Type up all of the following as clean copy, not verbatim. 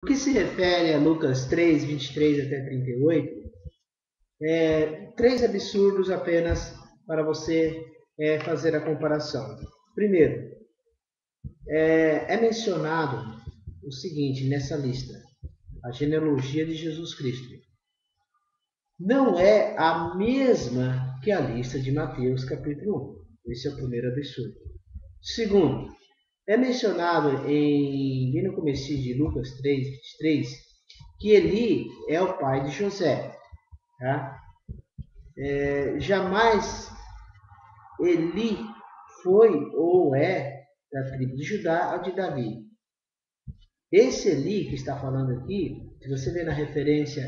No que se refere a Lucas 3, 23 até 38, três absurdos apenas para você fazer a comparação. Primeiro, é mencionado o seguinte nessa lista: a genealogia de Jesus Cristo. Não é a mesma que a lista de Mateus, capítulo 1. Esse é o primeiro absurdo. Segundo, é mencionado bem no começo de Lucas 3, 23, que Eli é o pai de José. Tá? Jamais Eli foi ou é da tribo de Judá ou de Davi. Esse Eli que está falando aqui, se você ver na referência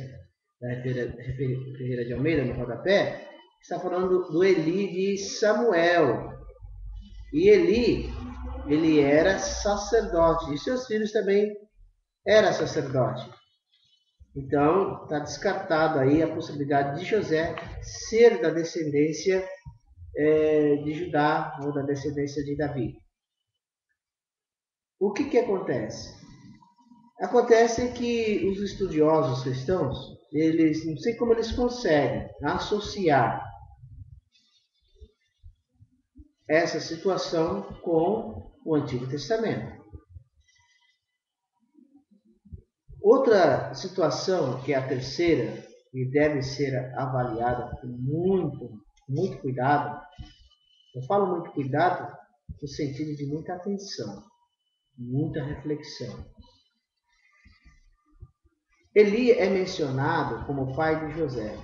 da Ferreira de Almeida, no rodapé, está falando do Eli de Samuel. E Eli, ele era sacerdote, e seus filhos também eram sacerdotes. Então, está descartado aí a possibilidade de José ser da descendência de Judá ou da descendência de Davi. O que acontece? Acontece que os estudiosos cristãos, eles não sei como eles conseguem associar essa situação com o Antigo Testamento. Outra situação, que é a terceira, e deve ser avaliada com muito cuidado. Eu falo muito cuidado no sentido de muita atenção, muita reflexão. Eli é mencionado como pai de José.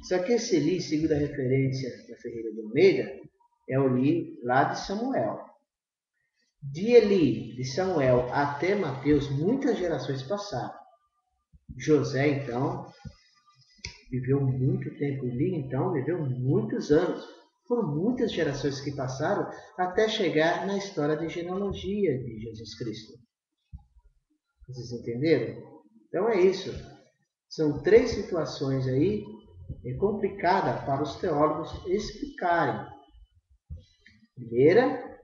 Só que esse Eli, segundo a referência da Ferreira de Almeida, é o Eli lá de Samuel. De Eli, de Samuel até Mateus, muitas gerações passaram. José, então, viveu muito tempo. Eli, então, viveu muitos anos. Foram muitas gerações que passaram até chegar na história de genealogia de Jesus Cristo. Vocês entenderam? Então é isso. São três situações aí complicadas para os teólogos explicarem. Primeira,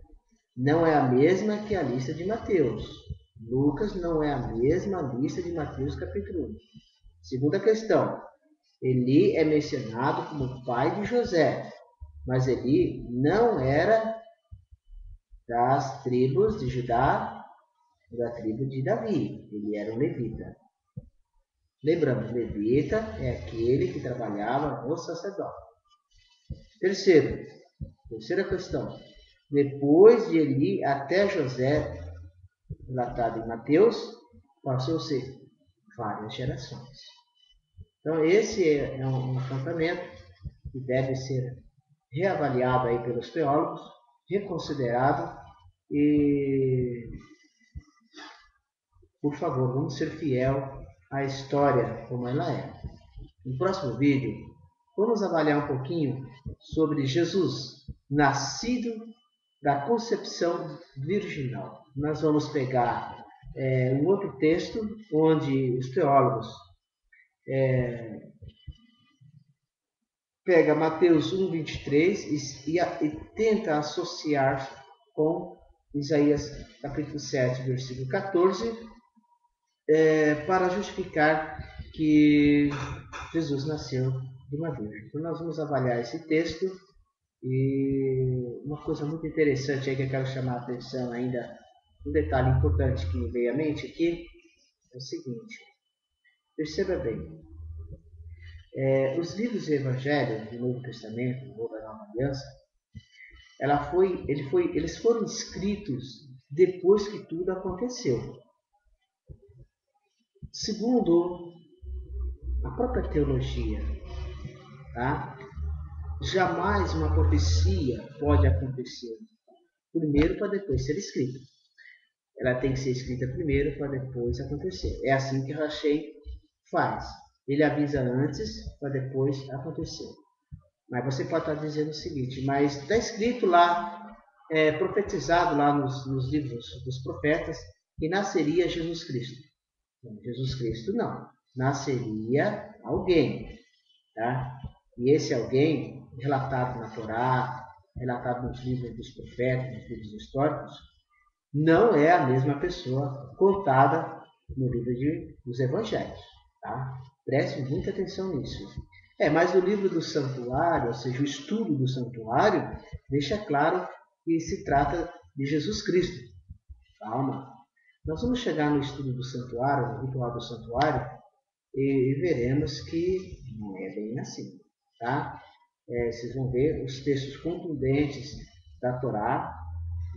não é a mesma que a lista de Mateus. Lucas não é a mesma lista de Mateus capítulo 1. Segunda questão, Eli é mencionado como pai de José, mas Eli não era das tribos de Judá, da tribo de Davi. Ele era um levita. Lembrando, levita é aquele que trabalhava no sacerdócio. Terceira questão. Depois de Eli até José, relatado em Mateus, passou a ser várias gerações. Então, esse é um apontamento que deve ser reavaliado aí pelos teólogos, reconsiderado e, por favor, vamos ser fiel à história como ela é. No próximo vídeo, vamos avaliar um pouquinho sobre Jesus, nascido da concepção virginal. Nós vamos pegar um outro texto onde os teólogos pega Mateus 1, 23 e tenta associar com Isaías capítulo 7, versículo 14, para justificar que Jesus nasceu de uma virgem. Então nós vamos avaliar esse texto e uma coisa muito interessante aí que eu quero chamar a atenção ainda, um detalhe importante que me veio à mente aqui, é o seguinte, perceba bem, os livros do Evangelho do Novo Testamento, ou da Nova Aliança, eles foram escritos depois que tudo aconteceu. Segundo a própria teologia, tá? Jamais uma profecia pode acontecer primeiro para depois ser escrita. Ela tem que ser escrita primeiro para depois acontecer. É assim que Rachei faz. Ele avisa antes para depois acontecer. Mas você pode estar dizendo o seguinte, mas está escrito lá, profetizado lá nos livros dos profetas, que nasceria Jesus Cristo. Não, Jesus Cristo não. Nasceria alguém. Tá? E esse alguém, relatado na Torá, relatado nos livros dos profetas, nos livros históricos, não é a mesma pessoa contada no livro dos Evangelhos. Tá? Preste muita atenção nisso. Mas o livro do santuário, ou seja, o estudo do santuário, deixa claro que se trata de Jesus Cristo. Calma. Nós vamos chegar no estudo do santuário, no ritual do santuário, e veremos que não é bem assim. Tá? Vocês vão ver os textos contundentes da Torá,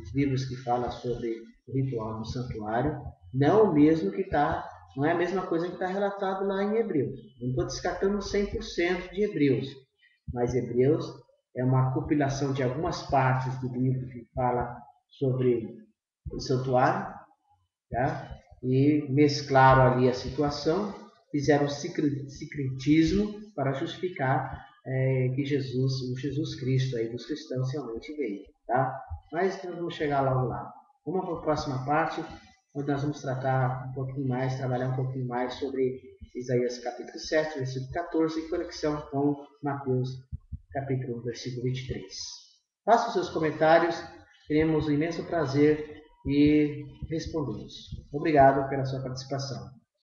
os livros que falam sobre o ritual no santuário, não é a mesma coisa que está relatado lá em Hebreus. Não estou descartando 100% de Hebreus, mas Hebreus é uma compilação de algumas partes do livro que fala sobre o santuário, tá? E mesclaram ali a situação, fizeram sincretismo para justificar que o Jesus Cristo aí dos cristãos realmente veio. Tá? Mas nós vamos chegar logo lá. Vamos para a próxima parte, onde nós vamos tratar um pouquinho mais, trabalhar um pouquinho mais sobre Isaías capítulo 7, versículo 14, em conexão com Mateus capítulo 1, versículo 23. Faça os seus comentários, teremos um imenso prazer e respondemos. Obrigado pela sua participação.